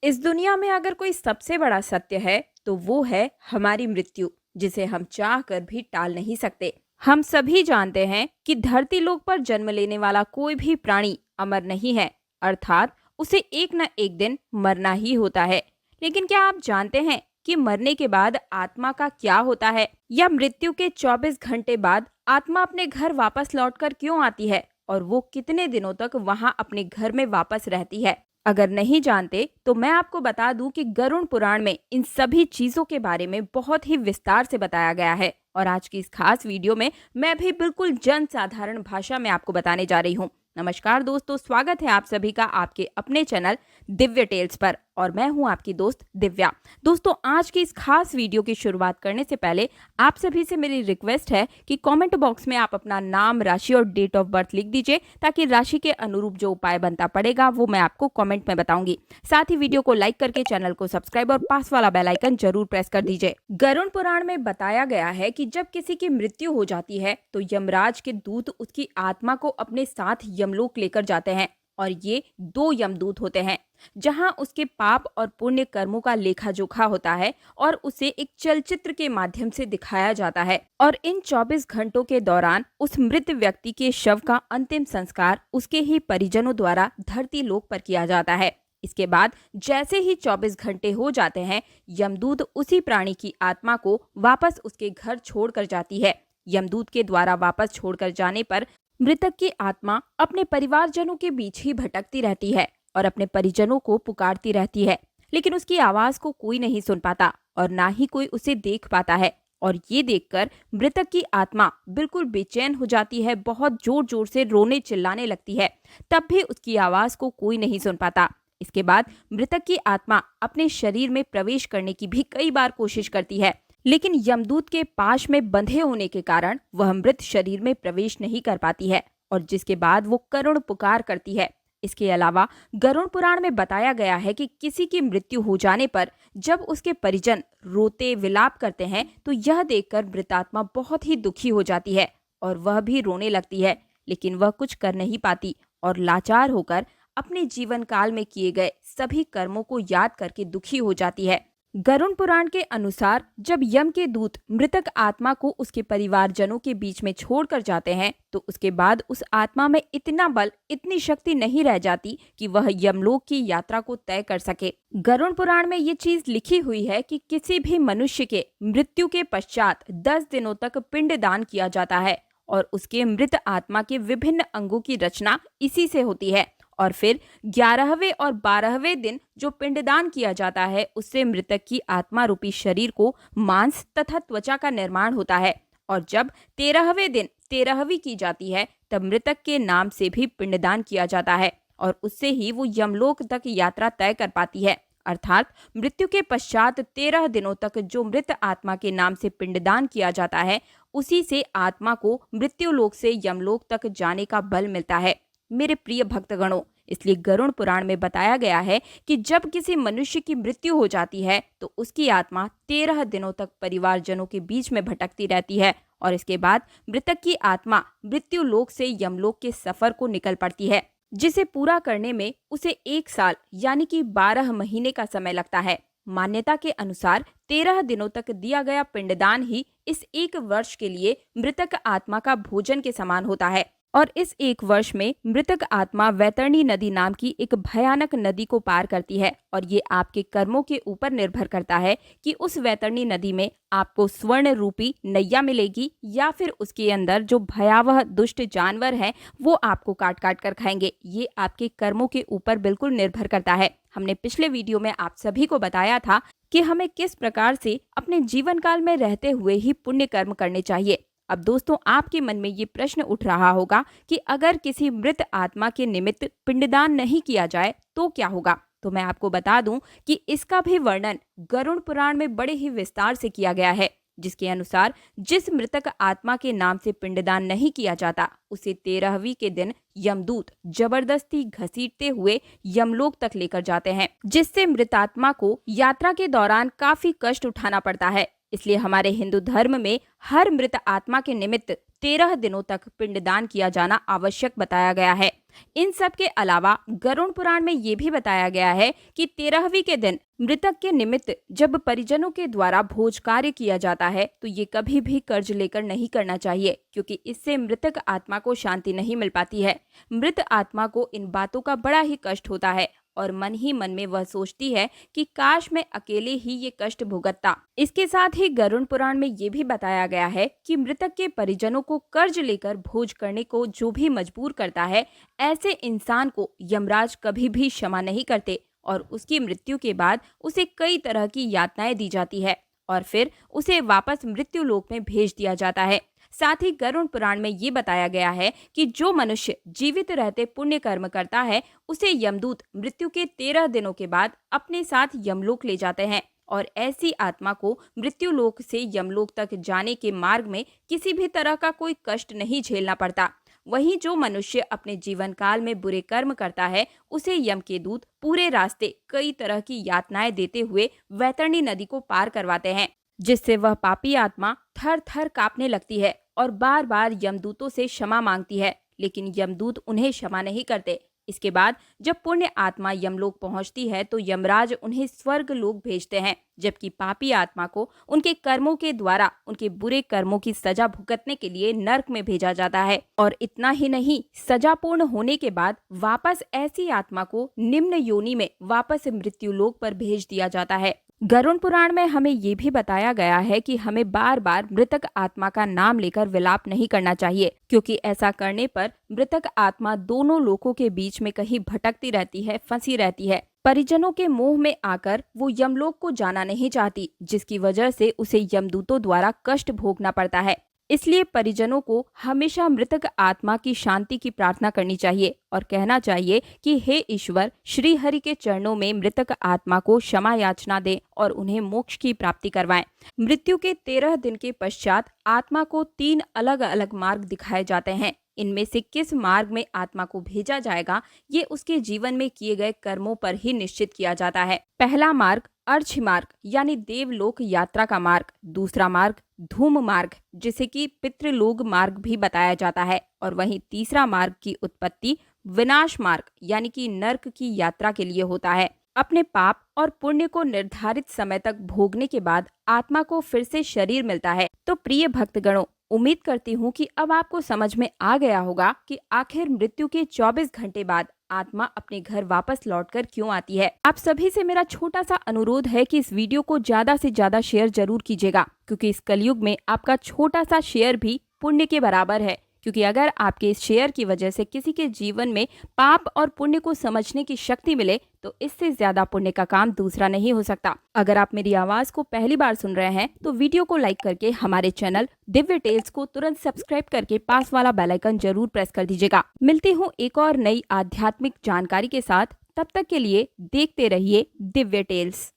इस दुनिया में अगर कोई सबसे बड़ा सत्य है तो वो है हमारी मृत्यु, जिसे हम चाह कर भी टाल नहीं सकते। हम सभी जानते हैं कि धरती लोक पर जन्म लेने वाला कोई भी प्राणी अमर नहीं है, अर्थात उसे एक न एक दिन मरना ही होता है। लेकिन क्या आप जानते हैं कि मरने के बाद आत्मा का क्या होता है, या मृत्यु के 24 घंटे बाद आत्मा अपने घर वापस लौटकर क्यों आती है और वो कितने दिनों तक वहां अपने घर में वापस रहती है? अगर नहीं जानते तो मैं आपको बता दूं कि गरुड़ पुराण में इन सभी चीजों के बारे में बहुत ही विस्तार से बताया गया है। और आज की इस खास वीडियो में मैं भी बिल्कुल जन साधारण भाषा में आपको बताने जा रही हूँ। नमस्कार दोस्तों, स्वागत है आप सभी का आपके अपने चैनल दिव्य टेल्स पर, और मैं हूं आपकी दोस्त दिव्या। दोस्तों, आज की इस खास वीडियो की शुरुआत करने से पहले आप सभी से मेरी रिक्वेस्ट है कि कमेंट बॉक्स में आप अपना नाम, राशि और डेट ऑफ बर्थ लिख दीजिए, ताकि राशि के अनुरूप जो उपाय बनता पड़ेगा वो मैं आपको कमेंट में बताऊंगी। साथ ही वीडियो को लाइक करके चैनल को सब्सक्राइब और पास वाला बेल आइकन जरूर प्रेस कर दीजिए। गरुड़ पुराण में बताया गया है कि जब किसी की मृत्यु हो जाती है तो यमराज के दूत उसकी आत्मा को अपने साथ यमलोक लेकर जाते हैं। और ये दो यमदूत होते हैं, जहां उसके पाप और पुण्य कर्मों का लेखा जोखा होता है और उसे एक चलचित्र के माध्यम से दिखाया जाता है। और इन 24 घंटों के दौरान उस मृत व्यक्ति के शव का अंतिम संस्कार उसके ही परिजनों द्वारा धरती लोक पर किया जाता है। इसके बाद जैसे ही 24 घंटे हो जाते हैं, यमदूत उसी प्राणी की आत्मा को वापस उसके घर छोड़कर जाती है। यमदूत के द्वारा वापस छोड़कर जाने पर मृतक की आत्मा अपने परिवारजनों के बीच ही भटकती रहती है और अपने परिजनों को पुकारती रहती है, लेकिन उसकी आवाज को कोई नहीं सुन पाता और ना ही कोई उसे देख पाता है। और ये देखकर मृतक की आत्मा बिल्कुल बेचैन हो जाती है, बहुत जोर जोर से रोने चिल्लाने लगती है, तब भी उसकी आवाज को कोई नहीं सुन पाता। इसके बाद मृतक की आत्मा अपने शरीर में प्रवेश करने की भी कई बार कोशिश करती है, लेकिन यमदूत के पाश में बंधे होने के कारण वह मृत शरीर में प्रवेश नहीं कर पाती है, और जिसके बाद वो करुण पुकार करती है। इसके अलावा गरुड़ पुराण में बताया गया है कि किसी की मृत्यु हो जाने पर जब उसके परिजन रोते विलाप करते हैं तो यह देखकर मृतात्मा बहुत ही दुखी हो जाती है और वह भी रोने लगती है, लेकिन वह कुछ कर नहीं पाती और लाचार होकर अपने जीवन काल में किए गए सभी कर्मों को याद करके दुखी हो जाती है। गरुड़ पुराण के अनुसार जब यम के दूत मृतक आत्मा को उसके परिवारजनों के बीच में छोड़कर जाते हैं तो उसके बाद उस आत्मा में इतना बल, इतनी शक्ति नहीं रह जाती कि वह यमलोक की यात्रा को तय कर सके। गरुड़ पुराण में ये चीज लिखी हुई है कि किसी भी मनुष्य के मृत्यु के पश्चात 10 दिनों तक पिंड दान किया जाता है और उसके मृत आत्मा के विभिन्न अंगों की रचना इसी से होती है। और फिर 11वें और 12वें दिन जो पिंडदान किया जाता है उससे मृतक की आत्मा रूपी शरीर को मांस तथा त्वचा का निर्माण होता है। और जब 13वें दिन 13वीं की जाती है तब मृतक के नाम से भी पिंडदान किया जाता है और उससे ही वो यमलोक तक यात्रा तय कर पाती है। अर्थात मृत्यु के पश्चात 13 दिनों तक जो मृत आत्मा के नाम से पिंडदान किया जाता है उसी से आत्मा को मृत्युलोक से यमलोक तक जाने का बल मिलता है। मेरे प्रिय भक्तगणों, इसलिए गरुड़ पुराण में बताया गया है कि जब किसी मनुष्य की मृत्यु हो जाती है तो उसकी आत्मा 13 दिनों तक परिवारजनों के बीच में भटकती रहती है और इसके बाद मृतक की आत्मा मृत्यु लोक से यमलोक के सफर को निकल पड़ती है, जिसे पूरा करने में उसे 1 साल यानी कि 12 महीने का समय लगता है। मान्यता के अनुसार 13 दिनों तक दिया गया पिंडदान ही इस 1 वर्ष के लिए मृतक आत्मा का भोजन के समान होता है। और इस 1 वर्ष में मृतक आत्मा वैतरणी नदी नाम की एक भयानक नदी को पार करती है और ये आपके कर्मों के ऊपर निर्भर करता है कि उस वैतरणी नदी में आपको स्वर्ण रूपी नैया मिलेगी या फिर उसके अंदर जो भयावह दुष्ट जानवर हैं वो आपको काट काट कर खाएंगे। ये आपके कर्मों के ऊपर बिल्कुल निर्भर करता है। हमने पिछले वीडियो में आप सभी को बताया था कि हमें किस प्रकार से अपने जीवन काल में रहते हुए ही पुण्य कर्म करने चाहिए। अब दोस्तों, आपके मन में ये प्रश्न उठ रहा होगा कि अगर किसी मृत आत्मा के निमित्त पिंडदान नहीं किया जाए तो क्या होगा? तो मैं आपको बता दूं कि इसका भी वर्णन गरुड़ पुराण में बड़े ही विस्तार से किया गया है, जिसके अनुसार जिस मृतक आत्मा के नाम से पिंडदान नहीं किया जाता उसे 13वीं के दिन यमदूत जबरदस्ती घसीटते हुए यमलोक तक लेकर जाते हैं, जिससे मृतात्मा को यात्रा के दौरान काफी कष्ट उठाना पड़ता है। इसलिए हमारे हिंदू धर्म में हर मृत आत्मा के निमित्त 13 दिनों तक पिंडदान किया जाना आवश्यक बताया गया है। इन सब के अलावा गरुड़ पुराण में ये भी बताया गया है कि 13वीं के दिन मृतक के निमित्त जब परिजनों के द्वारा भोज कार्य किया जाता है तो ये कभी भी कर्ज लेकर नहीं करना चाहिए, क्योंकि इससे मृतक आत्मा को शांति नहीं मिल पाती है। मृत आत्मा को इन बातों का बड़ा ही कष्ट होता है और मन ही मन में वह सोचती है कि काश मैं अकेले ही ये कष्ट भुगतता। इसके साथ ही गरुड़ पुराण में ये भी बताया गया है कि मृतक के परिजनों को कर्ज लेकर भोज करने को जो भी मजबूर करता है, ऐसे इंसान को यमराज कभी भी क्षमा नहीं करते और उसकी मृत्यु के बाद उसे कई तरह की यातनाएं दी जाती है और फिर उसे वापस मृत्यु लोक में भेज दिया जाता है। साथ ही गरुड़ पुराण में ये बताया गया है कि जो मनुष्य जीवित रहते पुण्य कर्म करता है उसे यमदूत मृत्यु के 13 दिनों के बाद अपने साथ यमलोक ले जाते हैं और ऐसी आत्मा को मृत्यु लोक से यमलोक तक जाने के मार्ग में किसी भी तरह का कोई कष्ट नहीं झेलना पड़ता। वहीं जो मनुष्य अपने जीवन काल में बुरे कर्म करता है उसे यम के दूत पूरे रास्ते कई तरह की यातनाएं देते हुए वैतरणी नदी को पार करवाते हैं, जिससे वह पापी आत्मा थर थर कांपने लगती है और बार बार यमदूतों से क्षमा मांगती है, लेकिन यमदूत उन्हें क्षमा नहीं करते। इसके बाद जब पुण्य आत्मा यमलोक पहुंचती है तो यमराज उन्हें स्वर्ग लोक भेजते हैं, जबकि पापी आत्मा को उनके कर्मों के द्वारा उनके बुरे कर्मों की सजा भुगतने के लिए नर्क में भेजा जाता है। और इतना ही नहीं, सजा पूर्ण होने के बाद वापस ऐसी आत्मा को निम्न योनि में वापस मृत्यु लोक पर भेज दिया जाता है। गरुड़ पुराण में हमें ये भी बताया गया है कि हमें बार बार मृतक आत्मा का नाम लेकर विलाप नहीं करना चाहिए, क्योंकि ऐसा करने पर मृतक आत्मा दोनों लोकों के बीच में कहीं भटकती रहती है, फंसी रहती है। परिजनों के मोह में आकर वो यमलोक को जाना नहीं चाहती, जिसकी वजह से उसे यमदूतों द्वारा कष्ट भोगना पड़ता है। इसलिए परिजनों को हमेशा मृतक आत्मा की शांति की प्रार्थना करनी चाहिए और कहना चाहिए कि हे ईश्वर, श्री हरि के चरणों में मृतक आत्मा को क्षमा याचना दें और उन्हें मोक्ष की प्राप्ति करवाएं। मृत्यु के 13 दिन के पश्चात आत्मा को 3 अलग अलग मार्ग दिखाए जाते हैं। इनमें से किस मार्ग में आत्मा को भेजा जाएगा ये उसके जीवन में किए गए कर्मों पर ही निश्चित किया जाता है। पहला मार्ग अर्च मार्ग यानी देवलोक यात्रा का मार्ग, दूसरा मार्ग धूम मार्ग जिसे कि पितृलोक मार्ग भी बताया जाता है, और वहीं तीसरा मार्ग की उत्पत्ति विनाश मार्ग यानी कि नर्क की यात्रा के लिए होता है। अपने पाप और पुण्य को निर्धारित समय तक भोगने के बाद आत्मा को फिर से शरीर मिलता है। तो प्रिय भक्तगणों, उम्मीद करती हूँ कि अब आपको समझ में आ गया होगा कि आखिर मृत्यु के 24 घंटे बाद आत्मा अपने घर वापस लौटकर क्यों आती है। आप सभी से मेरा छोटा सा अनुरोध है कि इस वीडियो को ज्यादा से ज्यादा शेयर जरूर कीजिएगा, क्योंकि इस कलयुग में आपका छोटा सा शेयर भी पुण्य के बराबर है। क्योंकि अगर आपके इस शेयर की वजह से किसी के जीवन में पाप और पुण्य को समझने की शक्ति मिले तो इससे ज्यादा पुण्य का काम दूसरा नहीं हो सकता। अगर आप मेरी आवाज को पहली बार सुन रहे हैं तो वीडियो को लाइक करके हमारे चैनल दिव्य टेल्स को तुरंत सब्सक्राइब करके पास वाला बेल आइकन जरूर प्रेस कर दीजिएगा। मिलती हूँ एक और नई आध्यात्मिक जानकारी के साथ, तब तक के लिए देखते रहिए दिव्य टेल्स।